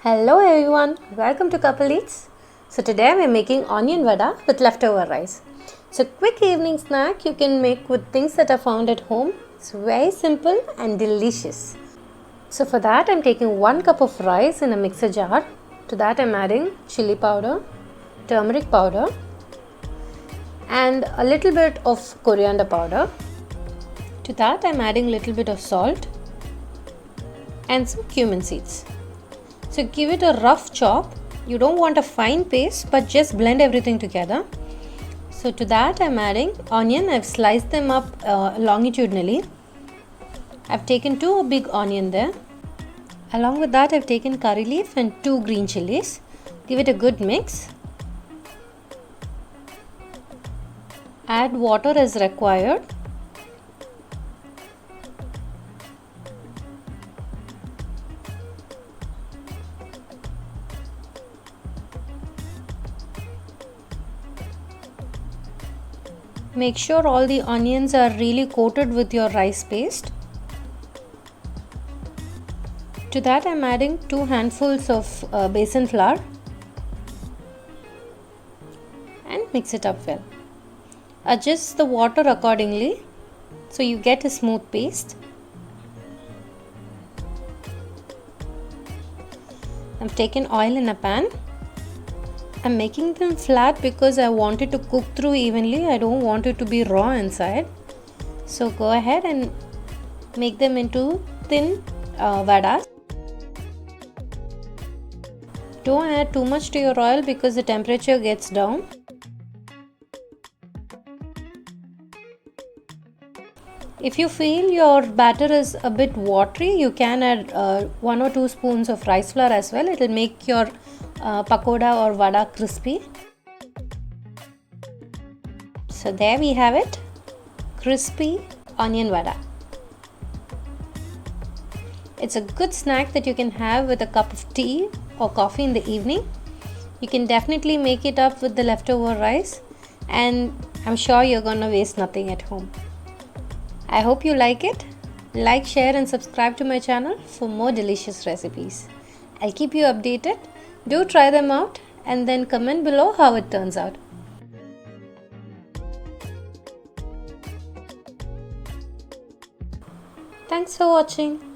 Hello everyone, welcome to Couple Eats. So today we're making onion vada with leftover rice. So quick evening snack you can make with things that are found at home. It's very simple and delicious. So for that I'm taking 1 cup of rice in a mixer jar. To that I'm adding chili powder, turmeric powder and a little bit of coriander powder. To that I'm adding a little bit of salt and some cumin seeds. So give it a rough chop. You don't want a fine paste, but just blend everything together. So to that I'm adding onion. I've sliced them up longitudinally. I've taken 2 big onion there. Along with that I've taken curry leaf and 2 green chilies. Give it a good mix. Add water as required. Make sure all the onions are really coated with your rice paste. To that I'm adding 2 handfuls of besan flour and mix it up well. Adjust the water accordingly so you get a smooth paste. I've taken oil in a pan. I'm making them flat because I want it to cook through evenly. I don't want it to be raw inside. So go ahead and make them into thin vadas. Don't add too much to your oil because the temperature gets down. If you feel your batter is a bit watery, you can add 1 or 2 spoons of rice flour as well. It will make your pakoda or vada crispy. So there we have it, crispy onion vada. It's a good snack that you can have with a cup of tea or coffee in the evening. You can definitely make it up with the leftover rice and I'm sure you're gonna waste nothing at home. I hope you like it. Like, share and subscribe to my channel for more delicious recipes. I'll keep you updated. Do try them out and then comment below how it turns out. Thanks for watching.